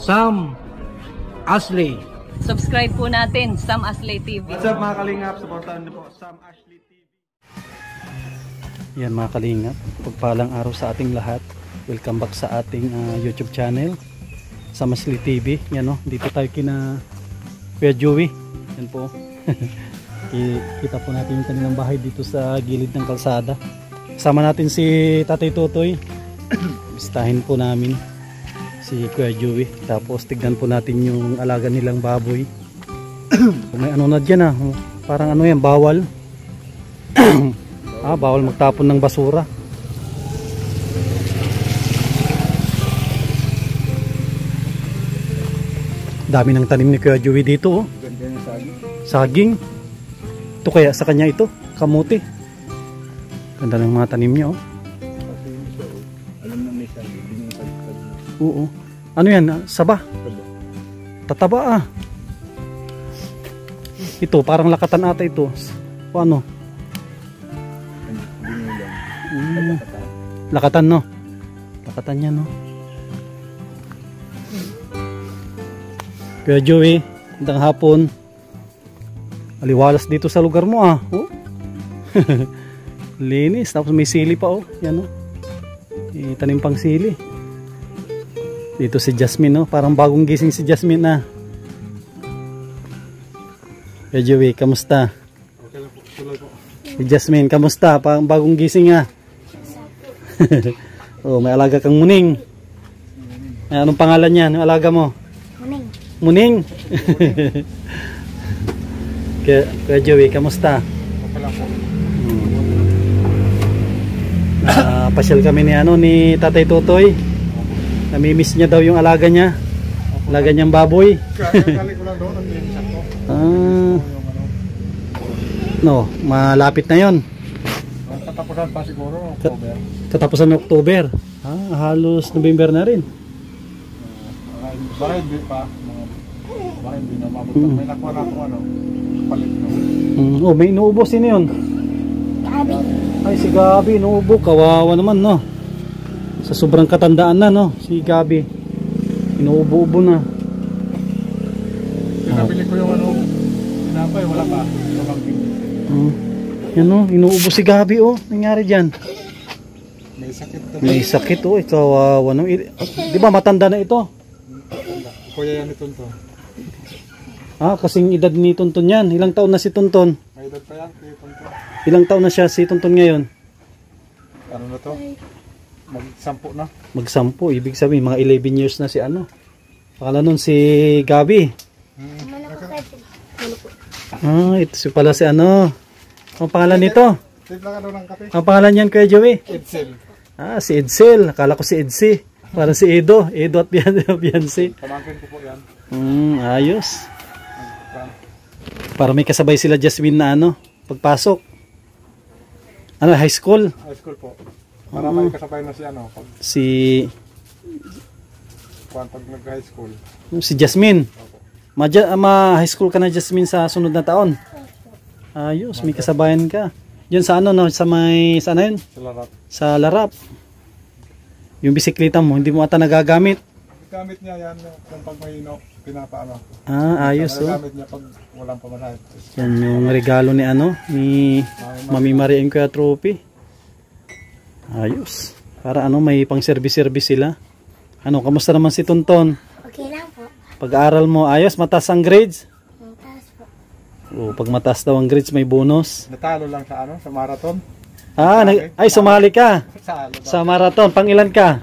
Sam Ashley. Subscribe po natin, Sam Ashley TV. What's up mga kalingap? Supportahan niyo po Sam Ashley TV. Yan mga kalingap, pagpalang araw sa ating lahat. Welcome back sa ating YouTube channel, Sam Ashley TV. Yan o, dito tayo kina Kuya Joey. Yan po. Kita po natin yung kanilang bahay dito sa gilid ng kalsada. Kasama natin si Tatay Totoy. Bistahin po namin si Kuya Joey. Tapos tignan po natin yung alaga nilang baboy. May ano na dyan parang ano yan, bawal. Bawal magtapon ng basura. Dami ng tanim ni Kuya Joey dito. Saging. Ito kaya sa kanya ito, kamuti. Ganda ng mga tanim niya. Oo. Ano yan? Saba? Tataba Ito, parang lakatan ata ito. O ano? Lakatan no? Lakatan niya no? Kaya Joey, magandang hapon. Aliwalas dito sa lugar mo Oh. Linis. Tapos may sili pa Yan Itanim pang sili. Dito si Jasmine parang bagong gising si Jasmine Kaya Joey, kamusta? Okay lang po, tuloy po. Si Jasmine, kamusta? Parang bagong gising may alaga kang muning. Anong pangalan niyan? Yung alaga mo? Muning. Kaya Joey, kamusta? Okay lang po. Pasyal kami ni Tatay Totoy. Namimiss niya daw yung alaga niya. Alaga niyang baboy. Kali ko lang doon, naglinis ako. Malapit na yon. Katapusan pa siguro, October. Katapusan ng October. Halos November na rin. Baka hindi pa. Baka hindi na mabutan. May nakuha na akong palit may inuubo. Sino yun? Gabi. Ay, si Gabi, inuubo. Kawawa naman, Sa sobrang katandaan na, si Gabi. Inuubo-ubo na. Pinabili ko yung pinapay, wala pa. Yan inuubo si Gabi, nangyari dyan. May sakit. May sakit, kawawa naman. Di ba matanda na ito? Kuya yan ni Tonton. Kasing edad ni Tonton yan. Ilang taon na si Tonton? May edad pa yan, si Tonton. Ilang taon na siya si Tonton ngayon? Ano na to? Mag-sampu na. Mag-sampu, ibig sabihin mga 11 years na si Pakala nun si Gabi. Ito si pala si Ang pangalan nito? Ang pangalan niyan Kuya Joey? Edsel. Si Edsel. Akala ko si Edsi. Parang si Edo. Edo at Beyonce. Pamangkin ko po yan. Ayos. Para may kasabay sila Jasmine na pagpasok. High school? High school po. Para may kasabay na pag nag-high school. Si Jasmine. Ma-high school ka na Jasmine sa sunod na taon. Ayos, may kasabayan ka. Diyan sa sa may sana yun? Sa Larap. Sa Larap. Yung bisikleta mo, hindi mo ata nagagamit. Gamit niya yan kung pag may pinapaano. Ayos Gamit niya pag walang pamasahe. Yan yung regalo ni ni Mami Marie and Kuya Trophy. Ayos. Para may pang service sila. Kamusta naman si Tonton? Okay lang po. Pag-aaral mo, ayos? Mataas ang grades? Mataas po. Pag mataas daw ang grades, may bonus. Natalo lang sa sa marathon. Ay, sumali ka. Sa marathon. Pang-ilan ka?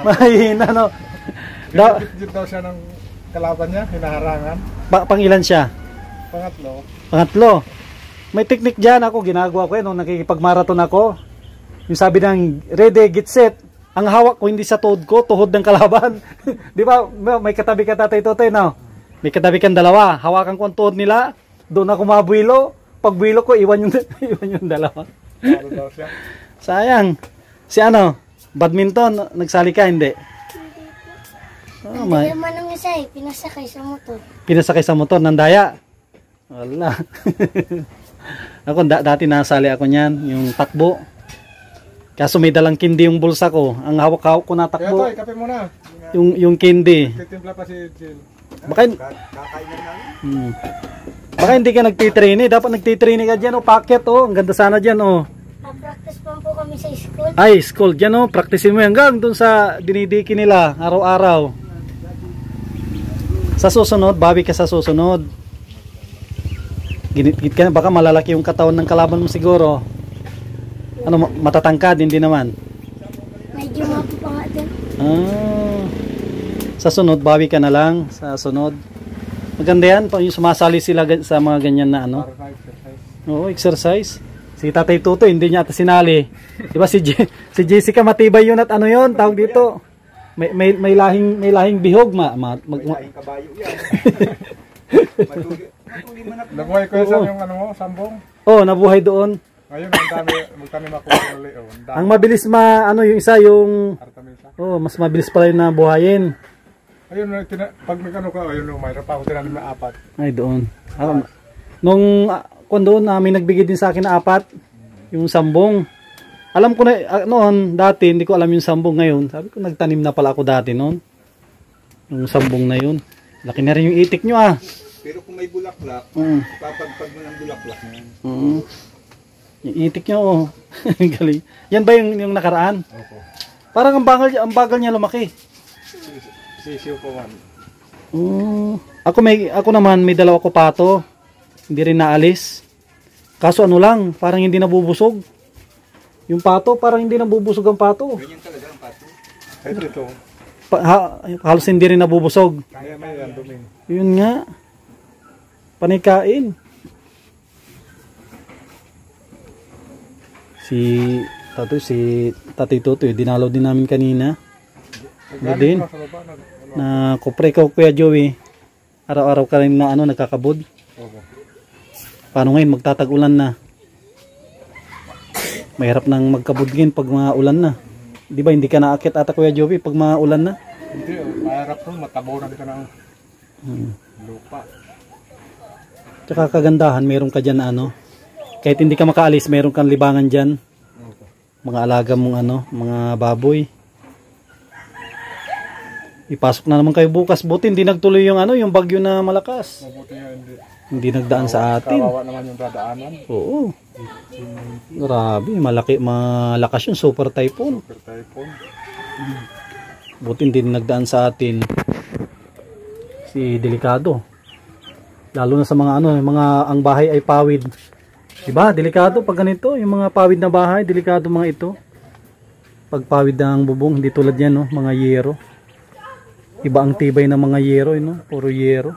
Mahina, Git daw siya ng kalaban niya, hinaharangan. Pang-ilan siya? Pangatlo. May technique dyan ako. Ginagawa ko nung nakikipag-marathon ako. Yung sabi ng ready, get set. Ang hawak ko hindi sa tuhod ko, tuhod ng kalaban. Di ba? May katabi ka Tatay Totoy, May katabi kang dalawa. Hawakan ko ang tuhod nila. Doon ako mabuilo. Pag builo ko, iwan yung dalawa. Sayang. Si badminton, nagsali ka, hindi? Hindi naman ang isa pinasakay sa motor. Pinasakay sa motor, ng daya? Wala. Ako, dati nasali ako niyan, yung takbo. Kaso may dalang kindi yung bulsa ko. Ang hawak-hawak ko Kaya natakbo. Toy, kape muna. Yung kindi. Titimpla pa si Jill. Baka, baka hindi ka nagtitrain dapat nagtitrain ka dyan packet ang ganda sana dyan Na-practice pa po kami sa school. ay school dyan practicein mo hanggang dun sa dinidiki nila araw-araw. Sa susunod, bawi ka sa susunod. Ginit-git ka na, baka malalaki yung katawan ng kalaban mo siguro. Ano, matatangkad, hindi naman. Medyo mapo pa nga din. Sa sunod, bawi ka na lang. Sa sunod. Maganda yan, yung sumasali sila sa mga ganyan na ano. Para na exercise. Oo, exercise. Si Tatay Tuto, hindi niya ata sinali. Diba si Jessica matibay yun at ano yun, tawag dito. May lahing bihog. Lahing kabayo yan. Nabuhay ko Oo. yung ano mo, sambong. Oh, nabuhay doon. Ngayon, ang dami, magkami makuha ulit. Ang mabilis ano yung isa yung Artamisa. mas mabilis pala yung nabuhayin. Ayun, pag may ano ka, ayun, mayroon pa ako tinanim na 4. Ay doon. Nung kung doon may nagbigay din sa akin na 4 yung sambong. Alam ko na noon dati hindi ko alam yung sambong ngayon. Sabi ko nagtanim na pala ako dati noon. Yung sambong na yun. Laki na rin yung itik nyo Pero kung may bulaklak, papagpag mo ng bulaklak na yan. Yung itik nyo Galing. Yan ba yung nakaraan? Opo. Parang ang bagal niya lumaki. Sisiyo po man. Ako naman may dalawa ko pato. Hindi rin naalis. Kaso ano lang, parang hindi nabubusog. Yung pato, parang hindi nabubusog ang pato. Ganyan talaga ang pato. Ito. Halos hindi rin nabubusog. Kaya may yan, duming. Yun nga. Panikain. Si Tatay Tutoy, dinalaw din namin kanina. Ano din? Na kupre ko Kuya Joey. Araw-araw ka rin na nagkakabod. Opo. Paano ngayon magtatag-ulan na? Mahirap nang magkabudgin pag mga ulan na. Di ba hindi ka naakit ata Kuya Joey pag mga ulan na? Hindi, mahirap nun, matabunan ka ng lupa. Tsaka kagandahan, meron ka dyan na kahit hindi ka makaalis, meron kang libangan dyan. Opo. Mga alaga mong mga baboy. Ipasok na naman kayo bukas. Buti hindi nagtuloy yung yung bagyo na malakas. Mabuti nga hindi. Hindi nagdaan sa atin. Kawawa naman yung dadaanan. Oo. Grabe, malakas yung super typhoon. Super typhoon. Buti hindi nagdaan sa atin. Si delikado. Lalo na sa mga ang bahay ay pawid. Diba? Delikado pag ganito, yung mga pawid na bahay, delikado mga ito. Pag pawid ng bubong, hindi tulad yan, mga yero. Iba ang tibay ng mga yero, puro yero.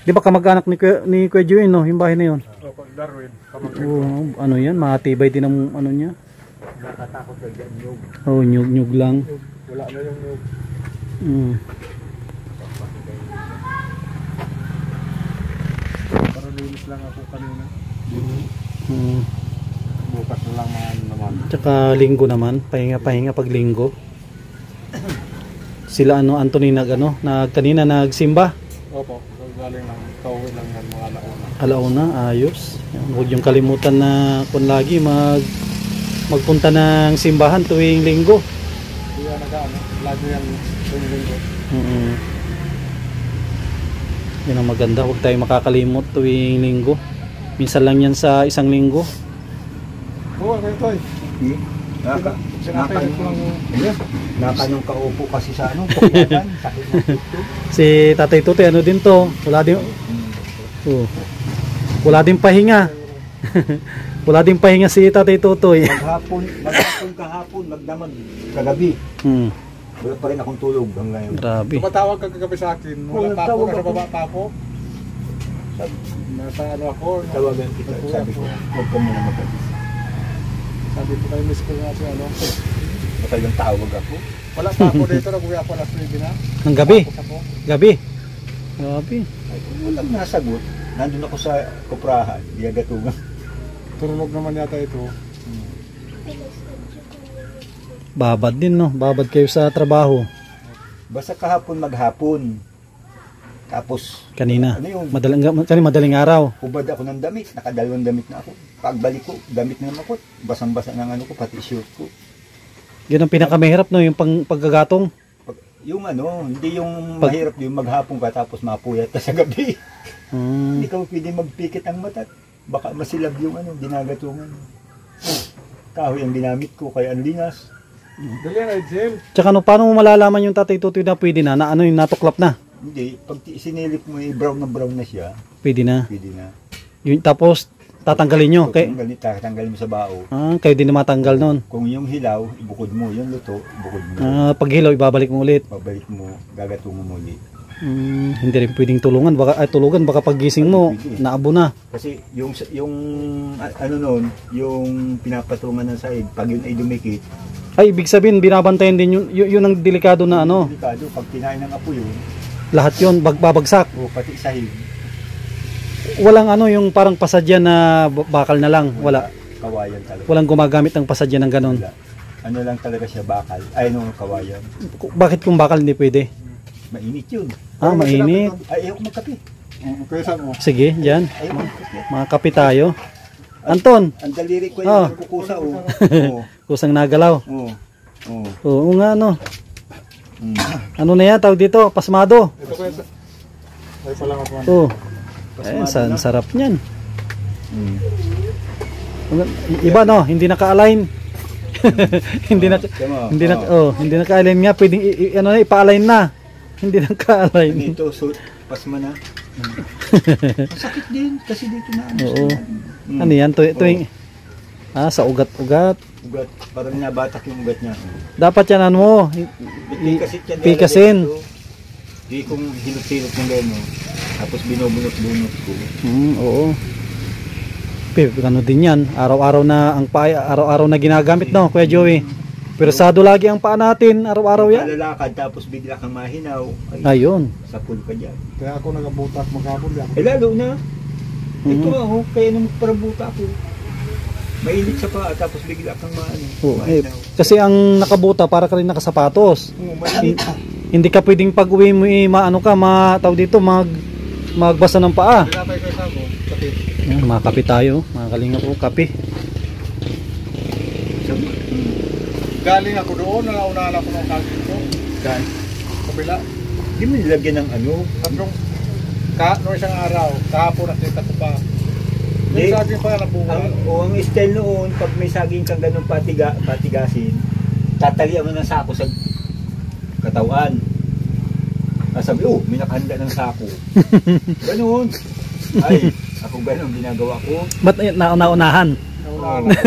Di ba kamag-anak ni Kuya Joey, yung bahay na yun? Opo, Darwin. Oo, yan, matibay din ang niya. Nakatakot ka dyan, nyug. Oo, nyug lang. Wala na yung nyug. Para linis lang ako kanina. Bukas na lang naman. Tsaka linggo naman, pahinga pag linggo. Sila Anthony kanina nagsimba. Opo, galing lang. Kauwi lang yan mga alauna. Alauna, ayos. Huwag yung kalimutan na kung lagi magpunta ng simbahan tuwing linggo. Hindi yan lagi yan tuwing linggo. Yan ang maganda, huwag tayo makakalimot tuwing linggo. Minsan lang yan sa isang linggo. Oo, kayo Toy. Nakanyong kaupo kasi sa pukyanan. Sakit na dito. Si Tatay Tutoy, din to? Wala din pahinga. Wala din pahinga si Tatay Tutoy. Maghapon kahapon, magdamag kagabi. Wala pa rin akong tulog hanggang ngayon. Grabe. Tumatawag ka kagabi sa akin. Wala pa ako, Tawag nasa ako. baba pa ako. Nasa ako. Tawagan kita. Sabi ko, huwag ka muna mag-abis. Sabi ko kayo, miss ko nga si Matagang tawag ako. Wala pa ako dito, nag-uwi ako alas 3 na. Ng gabi. Tapos ako. Gabi. Grabe. Ay, walang nasagot. Nandun ako sa kuprahan. Iyagatungan. Turulog naman yata ito. Babad din Babad kayo sa trabaho. Basta kahapon maghapon. Tapos, Kanina. ano yun? Madaling araw. Hubad ako ng damit, nakadalawang damit na ako. Pagbalik ko, damit na naman ako, basang-basa ng ano ko, pati shirt ko. Yun ang pinakamahirap, no? Yung paggagatong. Yung ano, hindi yung mahirap yung maghapon ka tapos mapuyat ka sa gabi. Hindi ka pwede magpikit ang mata. Baka masilab yung ano, dinagatungan. Kahoy ang ginamit ko, kaya ang linas. Dali na, Jim. Tsaka no, paano mo malalaman yung Tatay Tutoy na pwede na ano yung natuklap na? Hindi, pag sinilip mo, brown na siya, Pwede na. pwede na. Yung, tapos, tatanggalin nyo. Tatanggalin mo sa bao. Kayo din na matanggal nun. Kung yung hilaw, ibukod mo. Yung luto, ibukod mo. Pag hilaw, ibabalik mo ulit. Babalik mo, gagatungan mo ulit. Hindi rin pwedeng tulugan. Baka paggising mo, naabo na. Kasi yung ano nun, yung pinapatungan ng sahig, pag yun ay dumikit, Ay, ibig sabihin, binabantayan din yun ang delikado na ano. delikado, pag kinain ng apo yun, Lahat yun, babagsak. o pati sahig, Walang ano, yung parang pasadya na bakal na lang. Wala. kawayan talaga. Walang gumagamit ng pasadya ng ganun. Wala. Ano lang talaga siya, bakal. Ay, no, kawayan. Bakit kung bakal hindi pwede? Mainit yun. Mainit. Ay, ayoko magkape. Kaya saan mo? Sige, dyan. Ayoko magkape. Mga kape tayo. Anton, Ang daliri ko Oh. yung kukusa, oh. Oo. kusang nagalaw. Oo. Oo. Oo nga, ano. Mm. Ano na yan, tawag dito? Pasmado. Ito kaya sa... Ay, pala nga Oo. Pasmado na. Sarap niyan. Mm. Iba no, hindi naka-align. Tama. Hindi naka-align nga, pwedeng ipa-align na. Hindi naka-align. Dito, pasma na. Masakit din, kasi dito na. Oo. Mm. Ano yan? Sa ugat-ugat. Ugat, parang nabatak yung ugat niya. Dapat yan ano mo. Pikasin. Di kong hilot-hilot ng gano'n. Tapos binubunot-bunot ko. Oo. Ano din yan. Araw-araw na ang paa, araw-araw na ginagamit, no, Kuya Joey. Pero sado lagi ang paa natin, araw-araw yan. Kalalakad, tapos bigla kang mahinaw. Ayun. Sapul ka dyan. Kaya ako nagabutas maghapon yan. Eh lalo na. Ito ako, kaya nung parabuta ako. Mainit sa paa, tapos bigla kang mahinaw. Kasi ang nakabuta, para ka rin nakasapatos. Oo, mainit. Hindi ka pwedeng pag uwi mo, magbasa ng paa. Pinapay kaya saan mo? Kapit. Yan, mga kape tayo, mga kalinga po, kape. Galing ako doon, naunahan ako ng kagin ko. Saan? Kabila. Hindi mo nilagyan ng ano. Noong isang araw, kahapon nakita ko pa. May Eh, saging pa na bunga. Ang style noon, pag may saging kang ganun patigasin, tatalian mo ng sako sa katawan. Sabi, may nakahanda ng sako. Ganun. Ay, ako ganun, ginagawa ko. Ba't naunahan? Naunahan ako.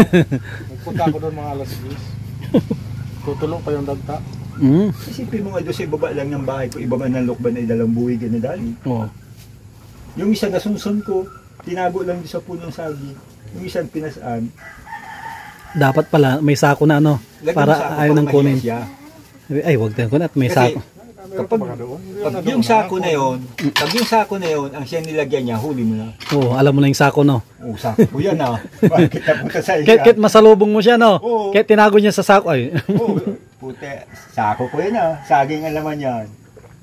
Nagpunta ako doon mga alas 10. Tutulong pa yung dagta. Isipin mo nga doon sa ibaba lang ng bahay ko, ibaba ng lokban ay dalang buwig na dali. Oo. Yung isa nasunsun ko, tinago lang doon sa punong saging. Yung isang pinasaan. Dapat pala, may sako na ano, Lagyan para mo sako ayaw pag nang kunin. mahiya siya. Ay, wag tayo kunin at may Kasi, sako. Kapag yung sako na yon, pag yung sako na yon, ang siya nilagyan niya, huli mo na. Oo, alam mo na yung sako, no? Sako ko yan ah. Bakit napunta sa iya? Kahit masalubong mo siya, no? Oo. Kahit tinago niya sa sako, ay. Pute, sako ko yan ah. Saging ang laman yan.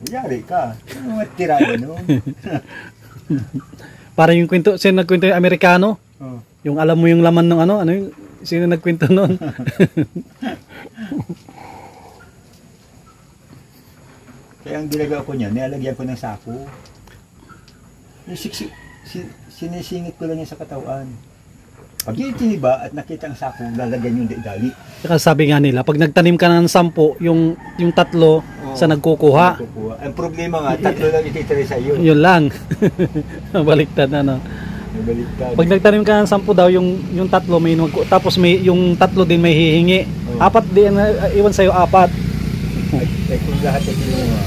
Yari ka. Ano matira nun? Parang yung kwento, sino nagkwento yung Amerikano? Oh. Yung alam mo yung laman ng ano yung, sino nagkwento nun? Kaya ang ginagawa ko niya, nilalagyan ko ng sako. Yung sinisingit ko lang yan sa katawan. Pag yung tiniba at nakita ang sako, lalagyan yung dali. Saka sabi nga nila, pag nagtanim ka ng 10, yung tatlo sa nagkukuha. Ang problema nga, tatlo lang ititira sa iyo. Yun lang. Baliktad ano. Nabaliktad. Pag nagtanim ka ng 10 daw, yung tatlo may tapos may yung tatlo din may hihingi. Apat din iwan sa iyo, apat. Ay kung lahat ay ginawa.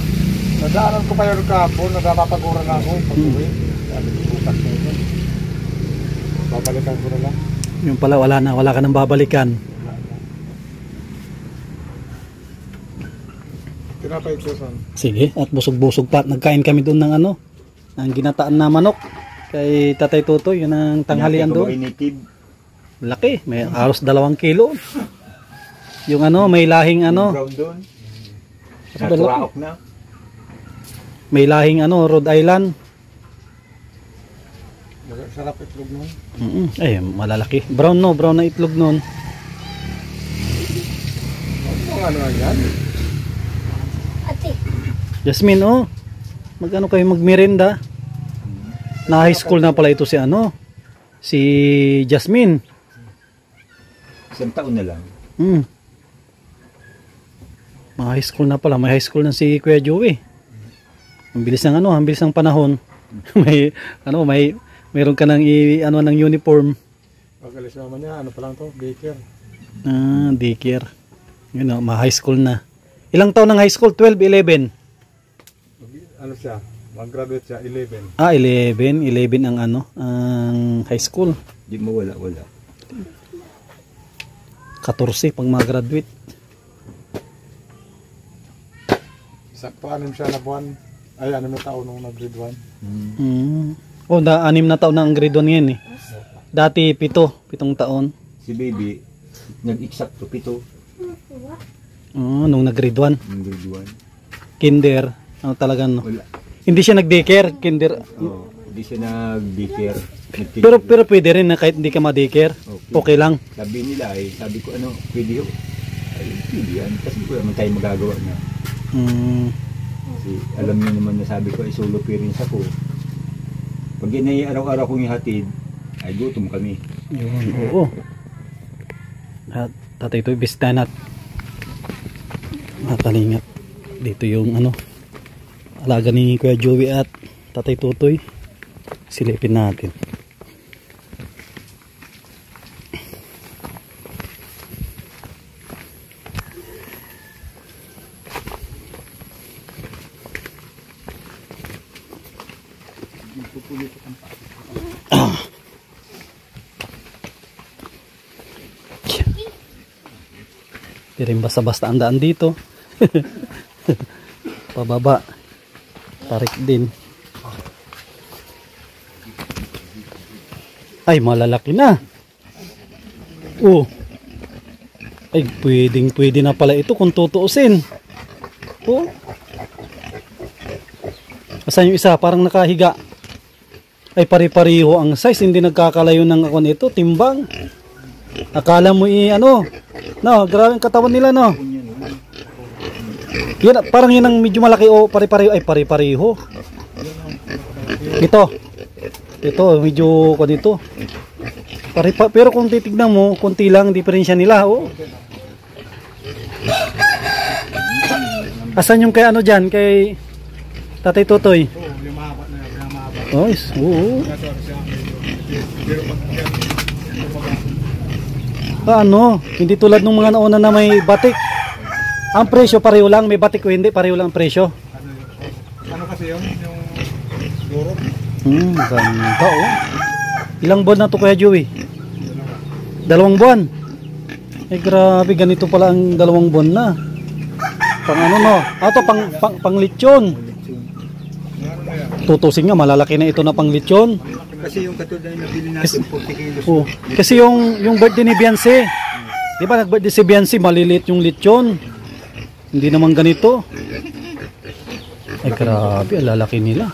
Nadaanan ko pa yun kahapon, nagpapaguran na ako. Pag-uwi. Sabi ko, bukas na ito. Babalikan ko na lang. Yung pala wala ka nang babalikan. Tinapay ko saan. Sige, at busog-busog pa. Nagkain kami doon ng ano, ng ginataan na manok. Kay Tatay Tutoy, yun ang tanghalian doon. Native. Laki, may halos 2 kilo. Yung ano, may lahing ano. Brown doon. Sobrang laki. Naturaok na. May lahing ano, Rhode Island. Sarap itlog nun. Ay, malalaki. Brown no, brown na itlog nun. Ano yan? Ate, Jasmine, oh. Mag-ano kayo magmerenda? Na high school na pala ito si ano? Si Jasmine. Isang taon na lang. Mga high school na pala. May high school na si Kuya Joey. Ang bilis ng ano, ang bilis ng panahon. may ano, mayroon ka ng ano ng uniform. Pag alis naman niya, ano pa lang to? Daycare. Daycare. Yun oh, high school na. Ilang taon ng high school? 12, 11. Ano siya? Mag-graduate siya, 11. 11 ang ano, ang high school. Di mo wala. 14 pag mag-graduate. Sakto 6 siya na buwan. Ay, 6 na taon nung nag-grade 1. Oh, 6 na taon na ang grade 1 ngayon eh. Dati 7 taon. Si baby, nag-eksakto 7. Nung nag-grade 1. Yung grade 1. Kinder, ano talaga no. Wala. Hindi siya nag-daycare, kinder. Oo, hindi siya nag-daycare. Pero pwede rin na kahit hindi ka ma-daycare. Okay lang. Sabi nila sabi ko pwede yun. Ay, pwede yan. Kasi ko naman tayo magagawa na. Kasi alam niyo naman na sabi ko ay solo parents ako. Pag yan ay araw-araw kong ihatid, ay gutom kami. Yun, oo. At tatay ito, bisita nat. Matalingat. Dito yung ano, alaga ni Kuya Joey at tatay Tutoy. Silipin natin. Di rin basta-basta ang daan dito. Pababa. Tarik din. Ay, malalaki na. Oh. Ay, pwede na pala ito kung tutuusin. Oh. Asan yung isa? Parang nakahiga. Ay, pare-pareho ang size. Hindi nagkakalayo ng ako nito. Timbang. Akala mo ano. No, grabe ang katawan nila, no. Yan, parang yun ang medyo malaki o pare-pareho. Ay, pare-pareho. Ito, medyo ko dito. Pero kung titignan mo, konti lang diferensya nila, oh. Asan yung kay ano dyan, kay Tatay Tutoy? Oo, yung mahaba na yan, yung mahaba. Oh, oo. Ano, hindi tulad ng mga nauna na may batik. Ang presyo pareho lang, may batik o hindi, pareho lang ang presyo. Ano kasi yun, yung luro? Ganda oh. Ilang buwan na to Kuya Joey? 2 buwan. Eh grabe, ganito pala ang 2 buwan na. Pang ano no? Ato pang lechon. Tutusin nga, malalaki na ito na pang lechon. Kasi yung katulad na nabili natin 40 kilos. Oh, kasi yung birthday ni Beyonce. Di ba nag-birthday si Beyonce, maliliit yung lechon. Hindi naman ganito. Ay grabe, ang lalaki nila.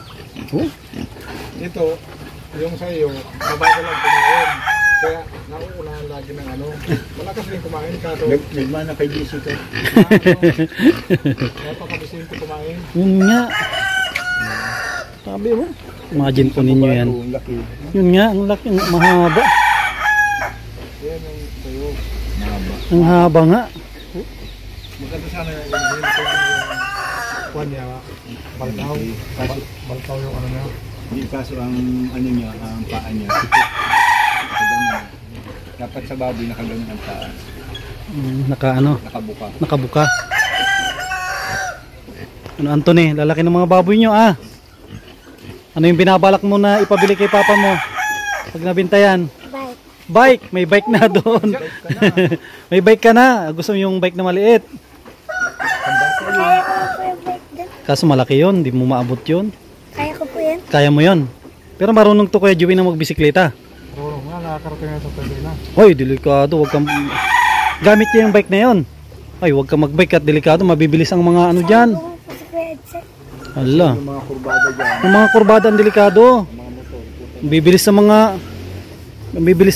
Oh. Ito, yung sa iyo, mabagal lang kumain. Kaya nauunahan lagi ng ano. Malakas din kumain ka to. Nagmana kay Jessica. Kaya pakabisin ko kumain. Yun nga. Sabi mo. Imagine po ninyo yan. Yun nga, ang laki, ang mahaba. Yan yung sa'yo. Ang haba nga. Maganda sana yung kuwan niya. Balkaw. Balkaw yung ano niya. Hindi kaso ang ano niya, ang paa niya. Dapat sa baboy nakagano ang paa. Nakabuka. Ano Anthony, lalaki ng mga baboy nyo ah. Ano yung binabalak mo na ipabili kay papa mo? Pag nabintayan? Bike. May bike na doon. May bike ka na. Gusto mo yung bike na maliit? Kaya ko po yung bike din. Kaso malaki yun, di mo maabot yun. Kaya ko po yan. Kaya mo yun. Pero marunong to Kuya Joey na magbisikleta. Roro nga, nakakarating na ito pwede na. Hoy, delikado. Wag kang... Gamit niya yung bike na yun. Ay, wag kang magbike at delikado. Mabibilis ang mga ano dyan. Ako po si Kuya Edson. Ala. Yung mga kurbada dyan. Yung mga kurbada ang delikado. Mga motor. Bibilis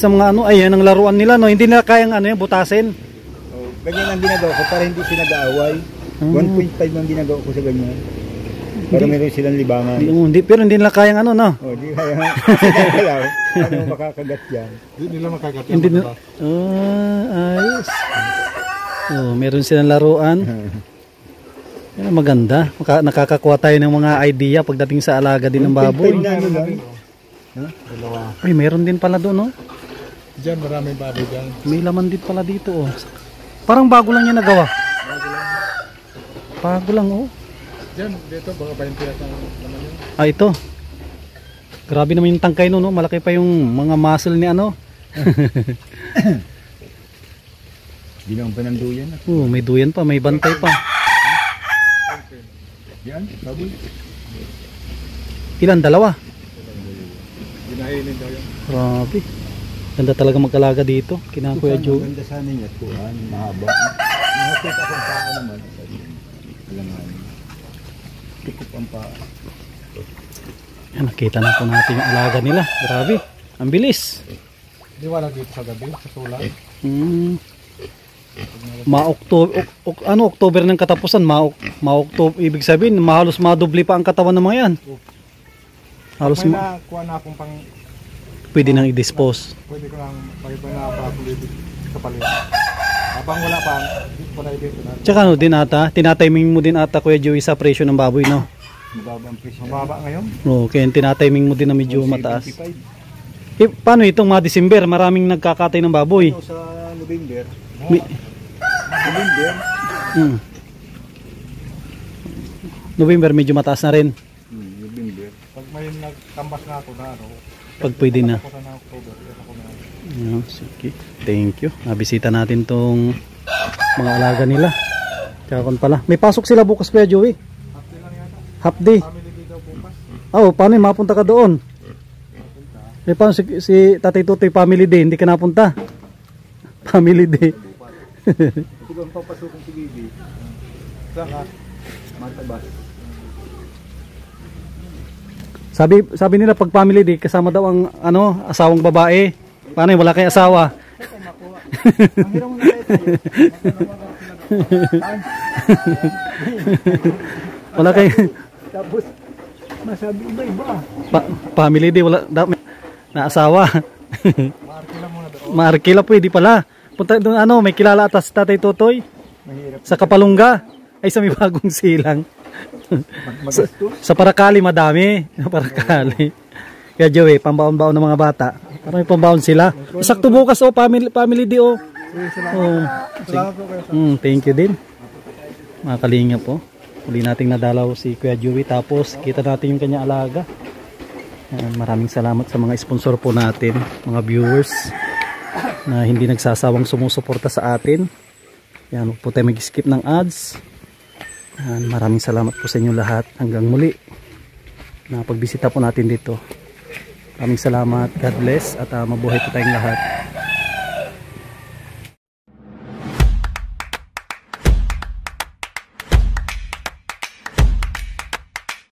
sa mga ano, ayan ang laruan nila, no. Hindi nila kayang ano, yung butasin. Oh, ganyan ang ginagawa ko para hindi sila nag-aaway. 1.5 ang ginagawa ko sa ganyan. Para meron silang libangan. Pero hindi nila kayang ano, no. Oh, di kaya. Kaya ano makakagat yan. Hindi nila makagat yan. Hindi nila. Ayos. Oh, meron silang laruan. Yan ang maganda. Nakakakuha tayo ng mga idea pagdating sa alaga din ng baboy. Dalawa. Ay, meron din pala doon, no. Diyan, maraming baboy dyan. May laman din pala dito, oh. Parang bago lang yan nagawa. Bago lang, oh. Diyan, dito, baka 20 yata naman yun. Ah, ito. Grabe naman yung tangkay no, no? Malaki pa yung mga muscle ni ano. Ginawang pa ng duyan. May duyan pa, may bantay pa. Yan, baboy. Ilan? Dalawa? Ginahilin daw yun. Grabe. Ganda talaga mag-alaga dito. Kina Kuya Joe. Ganda sana niya. Kuhan, mahaba. Nakakita akong paa naman. Alangan. Tukup ang paa. Yan, nakita na po natin yung alaga nila. Grabe. Ang bilis. Di wala dito sa gabi, sa tulang. October ng katapusan. October, ibig sabihin, halos madubli pa ang katawan ng mga yan. Halos May nakuha na akong pang... pwede nang i-dispose. Pwede ko lang pag-iba sa palit. Habang wala pa, dito pa na dito na. Tsaka ano din ata, tinatiming mo din ata Kuya Joey sa presyo ng baboy, no? Mababa ang presyo. Mababa ngayon. Okay, tinatiming mo din na medyo mataas. 75. Paano itong mga December? Maraming nagkakatay ng baboy. Sa November. Mi- November. November medyo mataas na rin. November. Pag may nagtambas na ako na ano, Pag pwede na. ako na October, ako na. Sige. Thank you. Nabisita natin tong mga alaga nila. Tsaka kon pala. May pasok sila bukas Kuya Joey. Half day. Family day daw bukas. Oh, paano yung mapunta ka doon? Eh, paano si Tatay Tutoy family day? Hindi ka napunta? Family day. Ito ang papasokong si Bibi. Saka, Matabas. Sabi nila pag family day kasama daw ang ano, asawang babae. Paano wala kayong asawa? Ang hirap mo na tayo. Wala kay Tapos, masabi iba-iba. family day wala na asawa. maarkila muna doon. Maarkila pwede pala. Punta doon ano, may kilala atas Tatay Tutoy Mahirap. sa Kapalungga ay sa may bagong silang. Sa Paracali madami, sa Paracali. Kaya Joey, pambaon-baon ng mga bata. Para may pambaon sila. Sakto bukas oh, family day oh. Oh. Salamat po kayo. Thank you din. Mga kalinga po. Huli nating nadalaw si Kuya Joey tapos kita natin yung kanya alaga. Maraming salamat sa mga sponsor po natin, mga viewers na hindi nagsasawang sumusuporta sa atin. Yan, huwag po tayo mag-skip ng ads. Maraming salamat po sa inyo lahat. Hanggang muli na pagbisita po natin dito. Maraming salamat. God bless at mabuhay po tayong lahat.